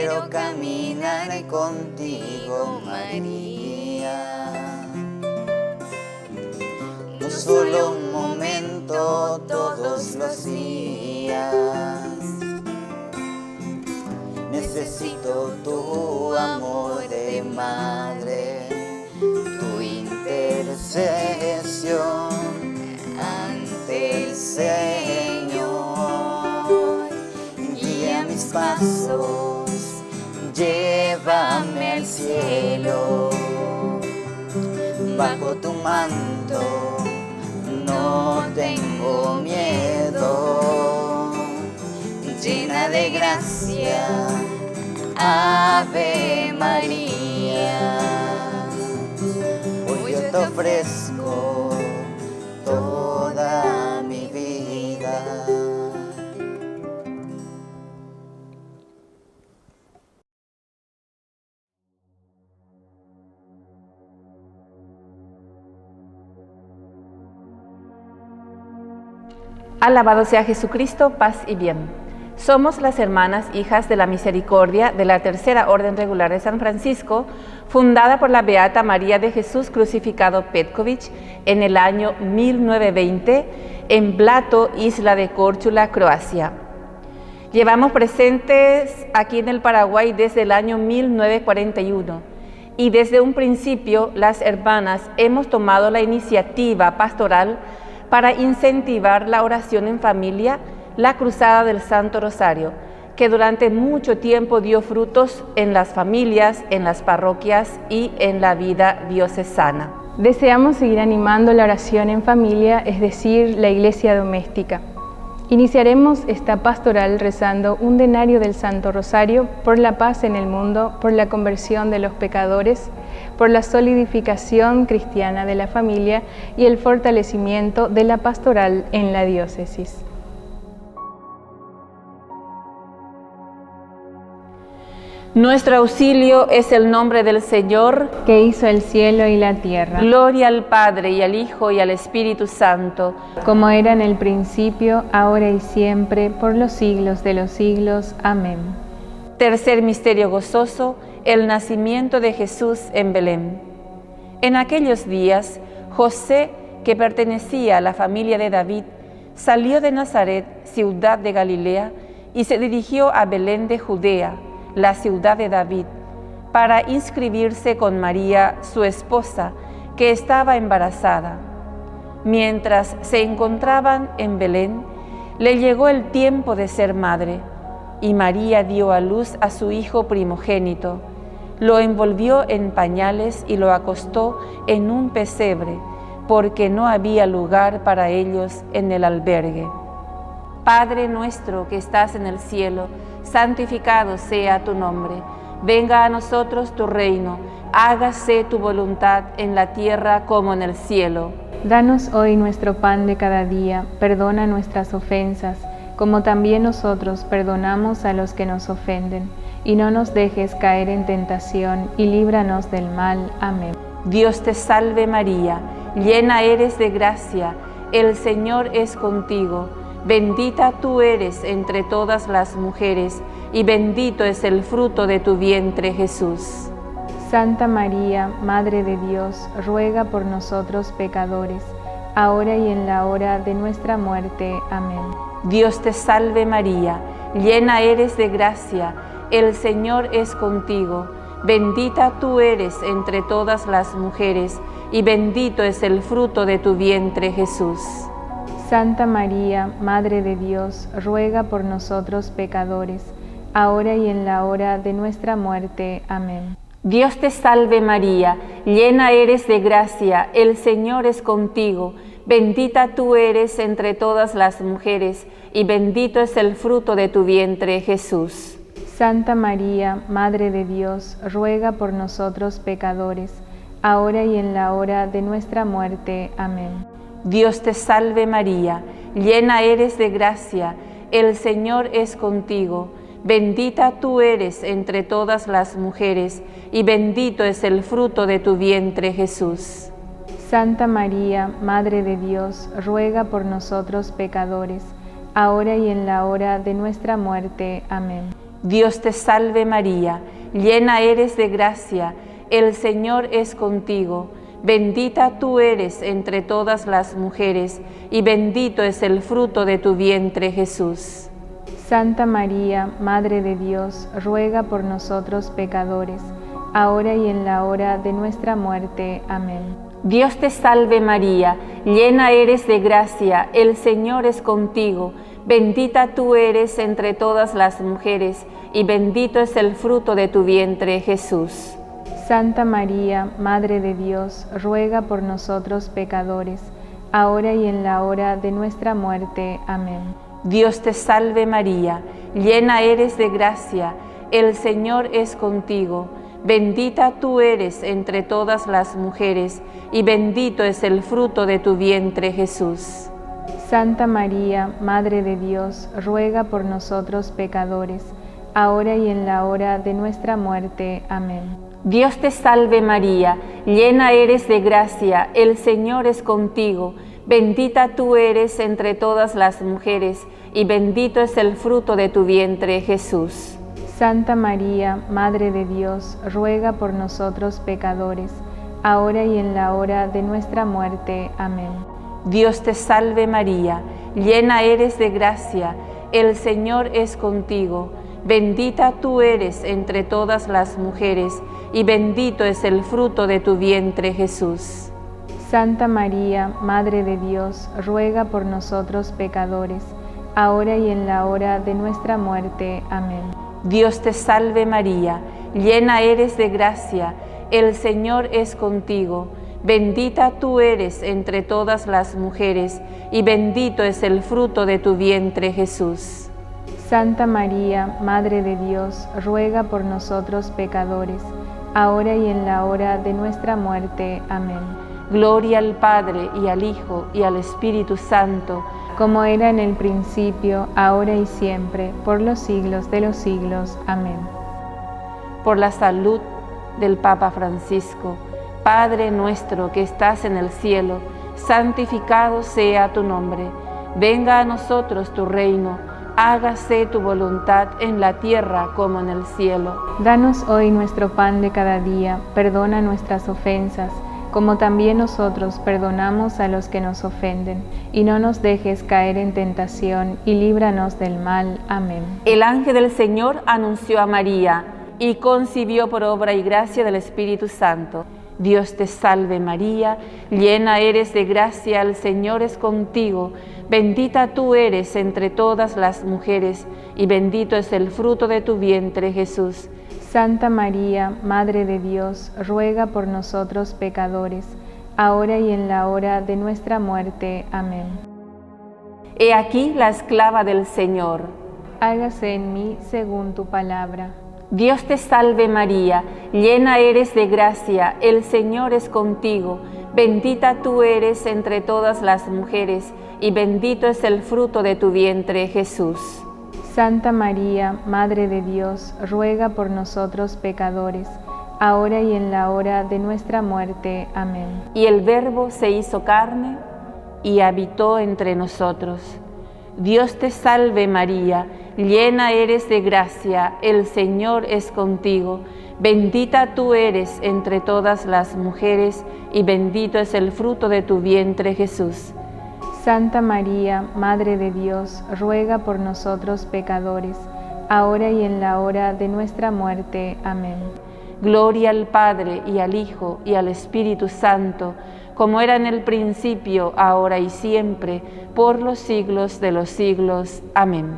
quiero caminar contigo, María. No solo un momento, todos los días. Necesito tu amor de madre, tu intercesión ante el Señor. Guía mis pasos, llévame al cielo. Bajo tu manto no tengo miedo. Llena de gracia, Ave María. Hoy yo te ofrezco toda mi vida. Alabado sea Jesucristo, paz y bien. Somos las hermanas hijas de la misericordia de la Tercera Orden Regular de San Francisco, fundada por la Beata María de Jesús Crucificado Petković en el año 1920 en Blato, isla de Córčula, Croacia. Llevamos presentes aquí en el Paraguay desde el año 1941 y desde un principio las hermanas hemos tomado la iniciativa pastoral para incentivar la oración en familia, la Cruzada del Santo Rosario, que durante mucho tiempo dio frutos en las familias, en las parroquias y en la vida diocesana. Deseamos seguir animando la oración en familia, es decir, la iglesia doméstica. Iniciaremos esta pastoral rezando un denario del Santo Rosario por la paz en el mundo, por la conversión de los pecadores, por la solidificación cristiana de la familia y el fortalecimiento de la pastoral en la diócesis. Nuestro auxilio es el nombre del Señor, que hizo el cielo y la tierra. Gloria al Padre, y al Hijo, y al Espíritu Santo, como era en el principio, ahora y siempre, por los siglos de los siglos. Amén. Tercer misterio gozoso, el nacimiento de Jesús en Belén. En aquellos días, José, que pertenecía a la familia de David, salió de Nazaret, ciudad de Galilea, y se dirigió a Belén de Judea, la ciudad de David, para inscribirse con María, su esposa, que estaba embarazada. Mientras se encontraban en Belén, le llegó el tiempo de ser madre, y María dio a luz a su hijo primogénito. Lo envolvió en pañales y lo acostó en un pesebre, porque no había lugar para ellos en el albergue. Padre nuestro que estás en el cielo, santificado sea tu nombre. Venga a nosotros tu reino. Hágase tu voluntad en la tierra como en el cielo. Danos hoy nuestro pan de cada día. Perdona nuestras ofensas, como también nosotros perdonamos a los que nos ofenden. Y no nos dejes caer en tentación, y líbranos del mal. Amén. Dios te salve María, llena eres de gracia, el Señor es contigo. Bendita tú eres entre todas las mujeres, y bendito es el fruto de tu vientre, Jesús. Santa María, Madre de Dios, ruega por nosotros pecadores, ahora y en la hora de nuestra muerte. Amén. Dios te salve María, llena eres de gracia, el Señor es contigo. Bendita tú eres entre todas las mujeres, y bendito es el fruto de tu vientre, Jesús. Santa María, Madre de Dios, ruega por nosotros pecadores, ahora y en la hora de nuestra muerte. Amén. Dios te salve María, llena eres de gracia, el Señor es contigo. Bendita tú eres entre todas las mujeres, y bendito es el fruto de tu vientre, Jesús. Santa María, Madre de Dios, ruega por nosotros pecadores, ahora y en la hora de nuestra muerte. Amén. Dios te salve María, llena eres de gracia, el Señor es contigo. Bendita tú eres entre todas las mujeres, y bendito es el fruto de tu vientre, Jesús. Santa María, Madre de Dios, ruega por nosotros pecadores, ahora y en la hora de nuestra muerte. Amén. Dios te salve María, llena eres de gracia, el Señor es contigo. Bendita tú eres entre todas las mujeres, y bendito es el fruto de tu vientre, Jesús. Santa María, Madre de Dios, ruega por nosotros pecadores, ahora y en la hora de nuestra muerte. Amén. Dios te salve María, llena eres de gracia, el Señor es contigo. Bendita tú eres entre todas las mujeres, y bendito es el fruto de tu vientre, Jesús. Santa María, Madre de Dios, ruega por nosotros pecadores, ahora y en la hora de nuestra muerte. Amén. Dios te salve María, llena eres de gracia, el Señor es contigo. Bendita tú eres entre todas las mujeres, y bendito es el fruto de tu vientre, Jesús. Santa María, Madre de Dios, ruega por nosotros pecadores, ahora y en la hora de nuestra muerte. Amén. Dios te salve María, llena eres de gracia, el Señor es contigo. Bendita tú eres entre todas las mujeres, y bendito es el fruto de tu vientre, Jesús. Santa María, Madre de Dios, ruega por nosotros pecadores, ahora y en la hora de nuestra muerte. Amén. Dios te salve María, llena eres de gracia, el Señor es contigo. Bendita tú eres entre todas las mujeres, y bendito es el fruto de tu vientre, Jesús. Santa María, Madre de Dios, ruega por nosotros pecadores, ahora y en la hora de nuestra muerte. Amén. Dios te salve María, llena eres de gracia, el Señor es contigo. Bendita tú eres entre todas las mujeres, y bendito es el fruto de tu vientre, Jesús. Santa María, Madre de Dios, ruega por nosotros pecadores, ahora y en la hora de nuestra muerte. Amén. Gloria al Padre, y al Hijo, y al Espíritu Santo, como era en el principio, ahora y siempre, por los siglos de los siglos. Amén. Por la salud del Papa Francisco, Padre nuestro que estás en el cielo, santificado sea tu nombre. Venga a nosotros tu reino, hágase tu voluntad en la tierra como en el cielo. Danos hoy nuestro pan de cada día, perdona nuestras ofensas, como también nosotros perdonamos a los que nos ofenden, y no nos dejes caer en tentación, y líbranos del mal. Amén. El ángel del Señor anunció a María, y concibió por obra y gracia del Espíritu Santo. Dios te salve María, llena eres de gracia, el Señor es contigo. Bendita tú eres entre todas las mujeres, y bendito es el fruto de tu vientre, Jesús. Santa María, Madre de Dios, ruega por nosotros pecadores, ahora y en la hora de nuestra muerte. Amén. He aquí la esclava del Señor. Hágase en mí según tu palabra. Dios te salve María, llena eres de gracia, el Señor es contigo. Bendita tú eres entre todas las mujeres, y bendito es el fruto de tu vientre, Jesús. Santa María, Madre de Dios, ruega por nosotros pecadores, ahora y en la hora de nuestra muerte. Amén. Y el Verbo se hizo carne y habitó entre nosotros. Dios te salve María, llena eres de gracia, el Señor es contigo. Bendita tú eres entre todas las mujeres, y bendito es el fruto de tu vientre, Jesús. Santa María, Madre de Dios, ruega por nosotros pecadores, ahora y en la hora de nuestra muerte. Amén. Gloria al Padre, y al Hijo, y al Espíritu Santo, como era en el principio, ahora y siempre, por los siglos de los siglos. Amén.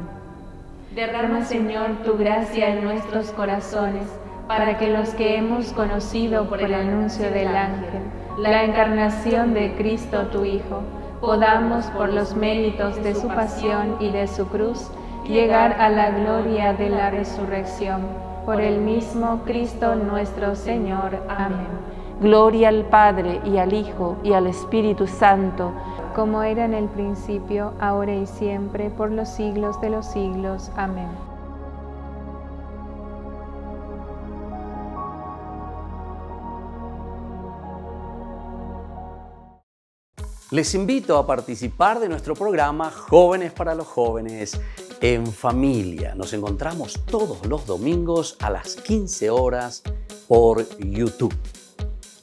Derrama, Señor, tu gracia en nuestros corazones, para que los que hemos conocido por el anuncio del ángel, la encarnación de Cristo tu Hijo, podamos, por los méritos de su pasión y de su cruz, llegar a la gloria de la resurrección. Por el mismo Cristo nuestro Señor. Amén. Gloria al Padre, y al Hijo, y al Espíritu Santo, como era en el principio, ahora y siempre, por los siglos de los siglos. Amén. Les invito a participar de nuestro programa Jóvenes para los Jóvenes. en familia. Nos encontramos todos los domingos a las 15 horas por YouTube.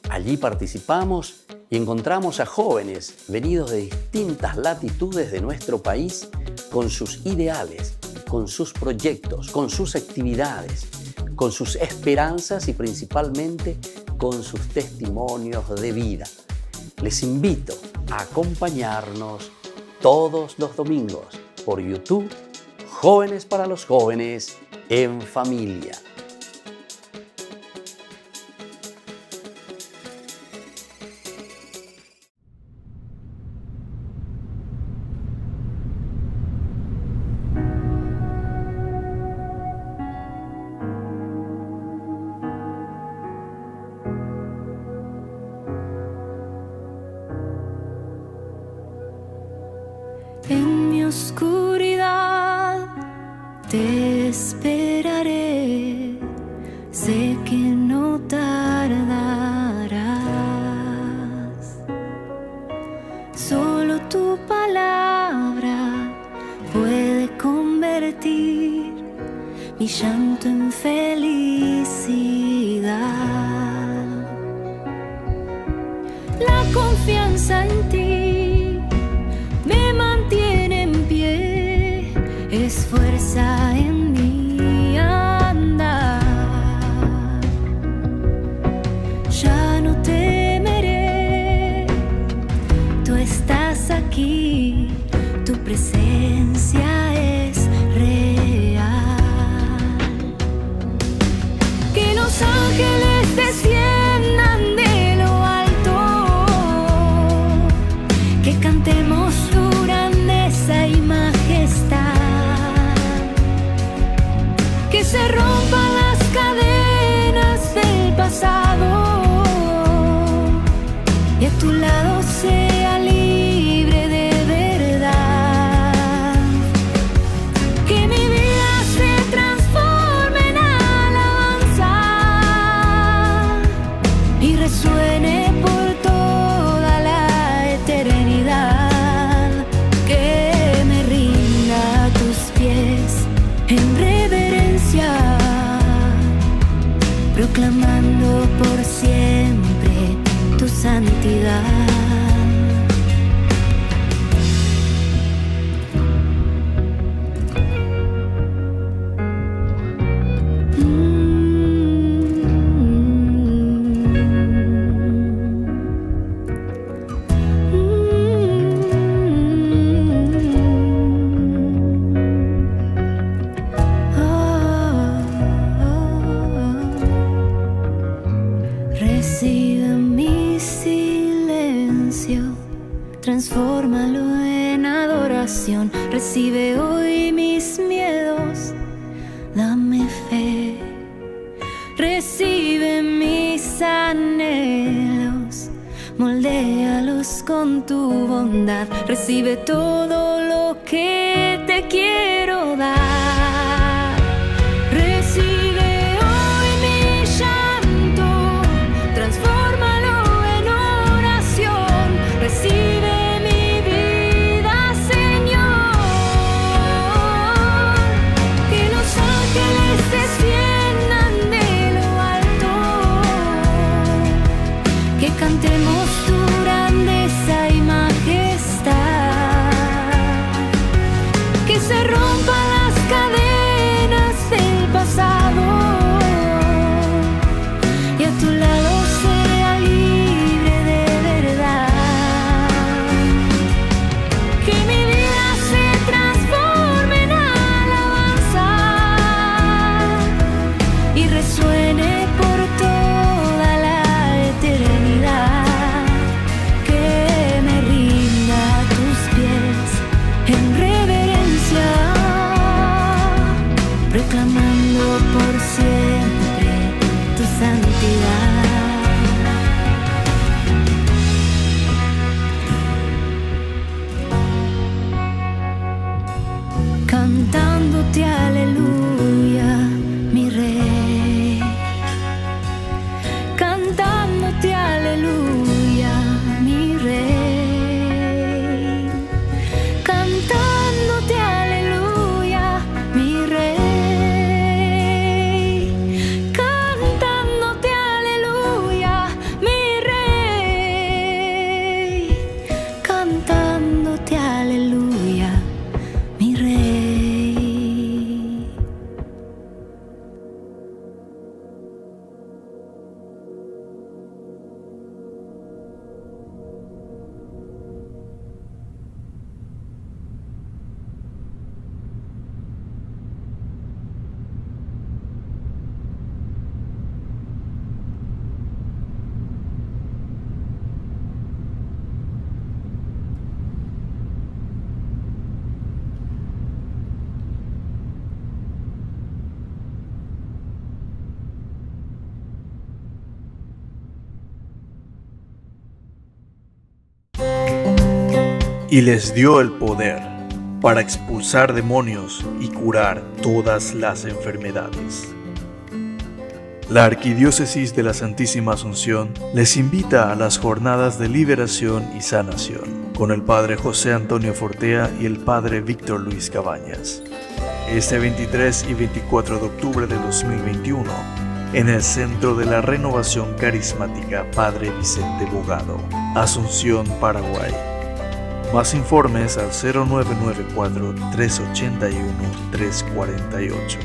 Allí participamos y encontramos a jóvenes venidos de distintas latitudes de nuestro país con sus ideales, con sus proyectos, con sus actividades, con sus esperanzas y principalmente con sus testimonios de vida. Les invito a acompañarnos todos los domingos por YouTube, Jóvenes para los Jóvenes en Familia. En mi oscuridad te esperaré, sé que no tardarás. Solo tu palabra puede convertir mi llanto en felicidad. La confianza en ti me mantiene en pie, es fuerza en mi andar. Ya no temeré, tú estás aquí, tu presencia es real. Que los ángeles desciendan de lo alto, que cantemos tu grandeza y majestad, que se rompan las cadenas del pasado y a tu lado sea libre de verdad. Que mi vida se transforme en alabanza y resuene por toda la eternidad. Que me rinda a tus pies en reverencia, proclamando por siempre tu santidad. Recibe mi silencio, transfórmalo en adoración. Recibe hoy mis miedos, dame fe. Recibe mis anhelos, moldéalos con tu bondad. Recibe todo lo que te quiero dar. Recibe hoy mi llanto, transfórmalo en oración. Recibe mi vida, Señor. Que los ángeles desciendan de lo alto, que cantemos tu grandeza y majestad, que se rompan las cadenas del pasado y a tu lado sea libre de verdad. Que mi vida se transforme en alabanza y resuene por toda la eternidad. Que me rinda a tus pies en reverencia, proclamando por siempre tu santidad. Cantándote aleluya, mi rey. Cantándote aleluya, mi rey. Cantándote aleluya, y les dio el poder para expulsar demonios y curar todas las enfermedades. La Arquidiócesis de la Santísima Asunción les invita a las jornadas de liberación y sanación con el Padre José Antonio Fortea y el Padre Víctor Luis Cabañas. Este 23 y 24 de octubre de 2021, en el Centro de la Renovación Carismática Padre Vicente Bogado, Asunción, Paraguay. Más informes al 0994-381-348.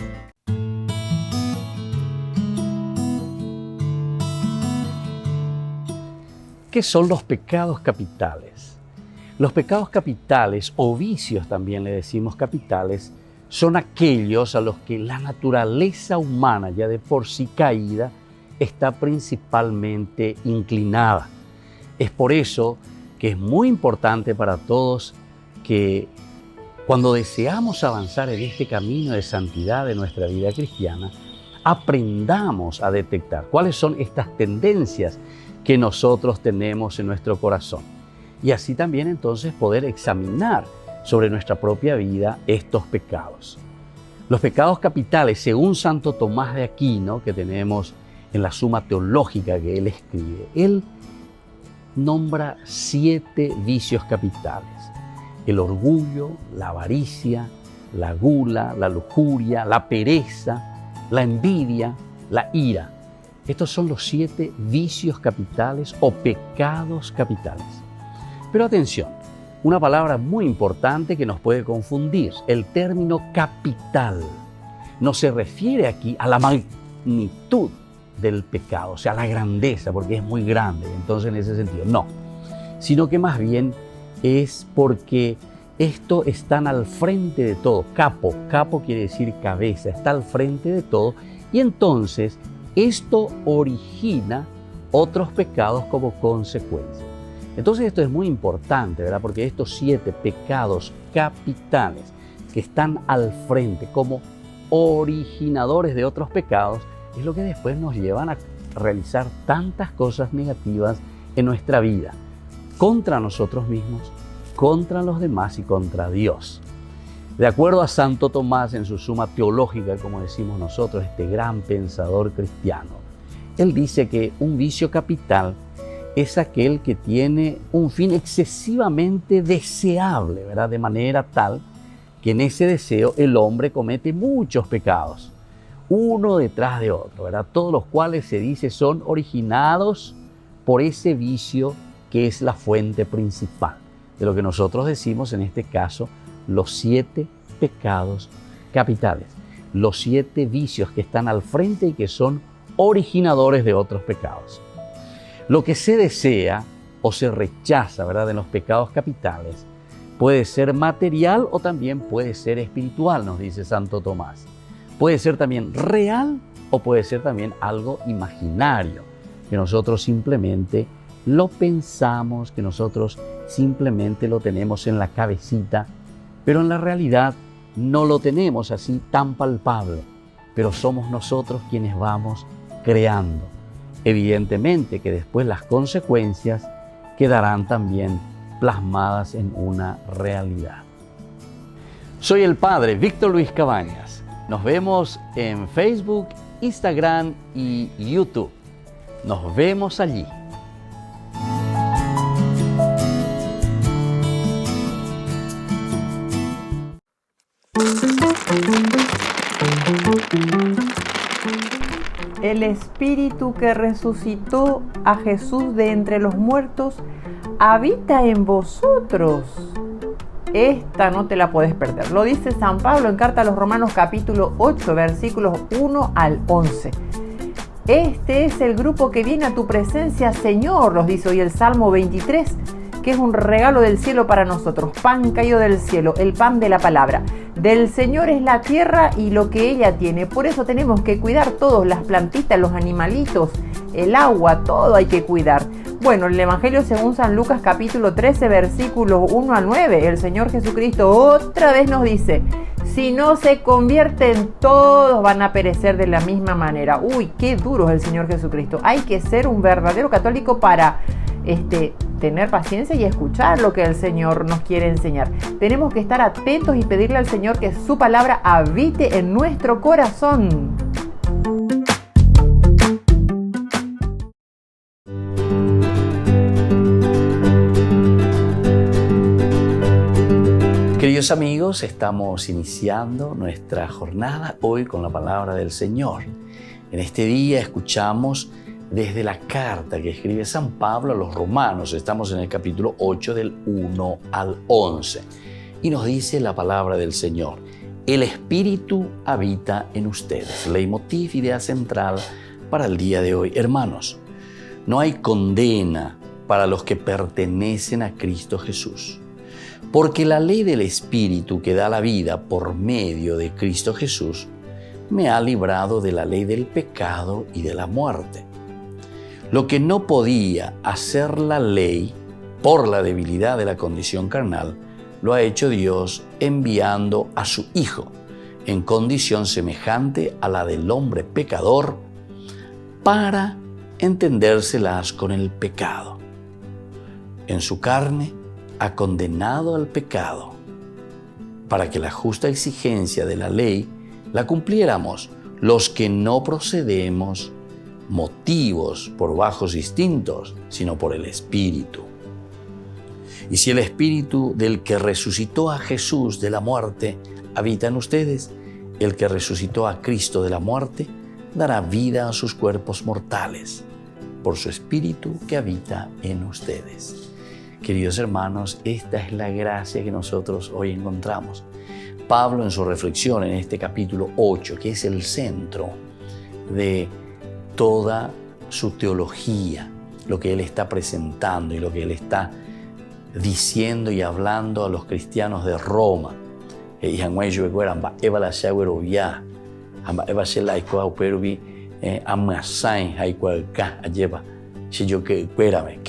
¿Qué son los pecados capitales? Los pecados capitales, o vicios también le decimos capitales, son aquellos a los que la naturaleza humana, ya de por sí caída, está principalmente inclinada. Es por eso que es muy importante para todos que cuando deseamos avanzar en este camino de santidad de nuestra vida cristiana, aprendamos a detectar cuáles son estas tendencias que nosotros tenemos en nuestro corazón. Y así también entonces poder examinar sobre nuestra propia vida estos pecados. Los pecados capitales, según Santo Tomás de Aquino, que tenemos en la Suma Teológica que él escribe, él nombra 7 vicios capitales: el orgullo, la avaricia, la gula, la lujuria, la pereza, la envidia, la ira. Estos son los 7 vicios capitales o pecados capitales. Pero atención, una palabra muy importante que nos puede confundir: el término capital no se refiere aquí a la magnitud del pecado, o sea, la grandeza, porque es muy grande, entonces en ese sentido, no, sino que más bien es porque esto están al frente de todo. Capo quiere decir cabeza, está al frente de todo, y entonces esto origina otros pecados como consecuencia. Entonces esto es muy importante, ¿verdad? Porque estos 7 pecados capitales que están al frente como originadores de otros pecados es lo que después nos llevan a realizar tantas cosas negativas en nuestra vida, contra nosotros mismos, contra los demás y contra Dios. De acuerdo a Santo Tomás en su Suma Teológica, como decimos nosotros, este gran pensador cristiano, él dice que un vicio capital es aquel que tiene un fin excesivamente deseable, ¿verdad? De manera tal que en ese deseo el hombre comete muchos pecados, uno detrás de otro, ¿verdad? Todos los cuales se dice son originados por ese vicio que es la fuente principal de lo que nosotros decimos en este caso los 7 pecados capitales, los 7 vicios que están al frente y que son originadores de otros pecados. Lo que se desea o se rechaza, ¿verdad?, en los pecados capitales puede ser material o también puede ser espiritual, nos dice Santo Tomás. Puede ser también real o puede ser también algo imaginario, que nosotros simplemente lo pensamos, que nosotros simplemente lo tenemos en la cabecita, pero en la realidad no lo tenemos así tan palpable, pero somos nosotros quienes vamos creando. Evidentemente que después las consecuencias quedarán también plasmadas en una realidad. Soy el Padre Víctor Luis Cabañas. Nos vemos en Facebook, Instagram y YouTube. Nos vemos allí. El Espíritu que resucitó a Jesús de entre los muertos habita en vosotros. Esta no te la puedes perder. Lo dice San Pablo en Carta a los Romanos capítulo 8, versículos 1 al 11. Este es el grupo que viene a tu presencia, Señor, nos dice hoy el Salmo 23, que es un regalo del cielo para nosotros. Pan caído del cielo, el pan de la palabra. Del Señor es la tierra y lo que ella tiene. Por eso tenemos que cuidar todos, las plantitas, los animalitos, el agua, todo hay que cuidar. Bueno, el Evangelio según San Lucas capítulo 13, versículos 1 al 9, el Señor Jesucristo otra vez nos dice: si no se convierten, todos van a perecer de la misma manera. Uy, qué duro es el Señor Jesucristo. Hay que ser un verdadero católico para tener paciencia y escuchar lo que el Señor nos quiere enseñar. Tenemos que estar atentos y pedirle al Señor que su palabra habite en nuestro corazón. Queridos amigos, estamos iniciando nuestra jornada hoy con la palabra del Señor. En este día escuchamos desde la carta que escribe San Pablo a los romanos. Estamos en el capítulo 8 del 1 al 11. Y nos dice la palabra del Señor: el Espíritu habita en ustedes. Leitmotiv, idea central para el día de hoy. Hermanos, no hay condena para los que pertenecen a Cristo Jesús. Porque la ley del Espíritu que da la vida por medio de Cristo Jesús me ha librado de la ley del pecado y de la muerte. Lo que no podía hacer la ley por la debilidad de la condición carnal, lo ha hecho Dios enviando a su Hijo en condición semejante a la del hombre pecador para entendérselas con el pecado. En su carne ha condenado al pecado, para que la justa exigencia de la ley la cumpliéramos los que no procedemos motivos por bajos instintos, sino por el Espíritu. Y si el Espíritu del que resucitó a Jesús de la muerte habita en ustedes, el que resucitó a Cristo de la muerte dará vida a sus cuerpos mortales, por su Espíritu que habita en ustedes. Queridos hermanos, esta es la gracia que nosotros hoy encontramos. Pablo, en su reflexión en este capítulo 8, que es el centro de toda su teología, lo que él está presentando y lo que él está diciendo y hablando a los cristianos de Roma. ¿Qué es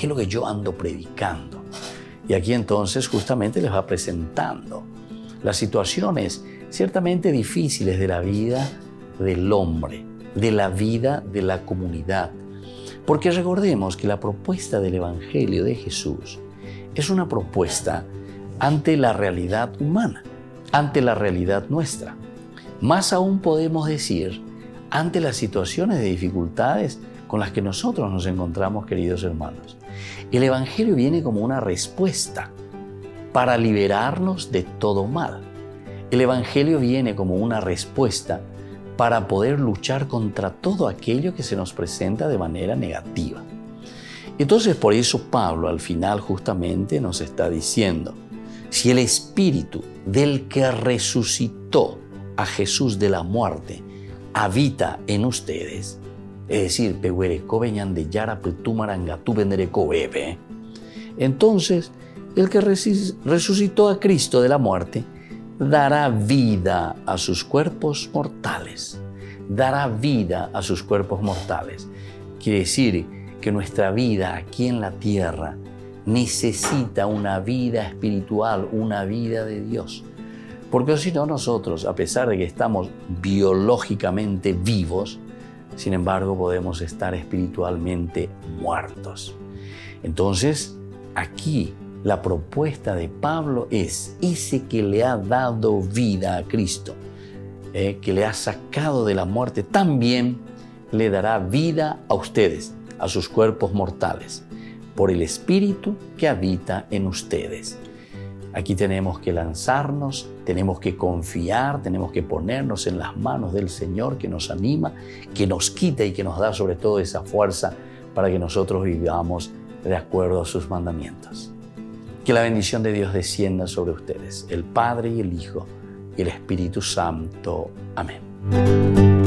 lo que yo ando predicando? Y aquí entonces justamente les va presentando las situaciones ciertamente difíciles de la vida del hombre, de la vida de la comunidad. Porque recordemos que la propuesta del Evangelio de Jesús es una propuesta ante la realidad humana, ante la realidad nuestra. Más aún podemos decir, ante las situaciones de dificultades con las que nosotros nos encontramos, queridos hermanos. El Evangelio viene como una respuesta para liberarnos de todo mal. El Evangelio viene como una respuesta para poder luchar contra todo aquello que se nos presenta de manera negativa. Entonces, por eso Pablo al final justamente nos está diciendo, si el Espíritu del que resucitó a Jesús de la muerte habita en ustedes, es decir, entonces el que resucitó a Cristo de la muerte dará vida a sus cuerpos mortales. Dará vida a sus cuerpos mortales. Quiere decir que nuestra vida aquí en la tierra necesita una vida espiritual, una vida de Dios. Porque si no, nosotros, a pesar de que estamos biológicamente vivos, sin embargo, podemos estar espiritualmente muertos. Entonces, aquí la propuesta de Pablo es ese que le ha dado vida a Cristo, que le ha sacado de la muerte, también le dará vida a ustedes, a sus cuerpos mortales, por el Espíritu que habita en ustedes. Aquí tenemos que lanzarnos, tenemos que confiar, tenemos que ponernos en las manos del Señor que nos anima, que nos quita y que nos da sobre todo esa fuerza para que nosotros vivamos de acuerdo a sus mandamientos. Que la bendición de Dios descienda sobre ustedes, el Padre y el Hijo y el Espíritu Santo. Amén.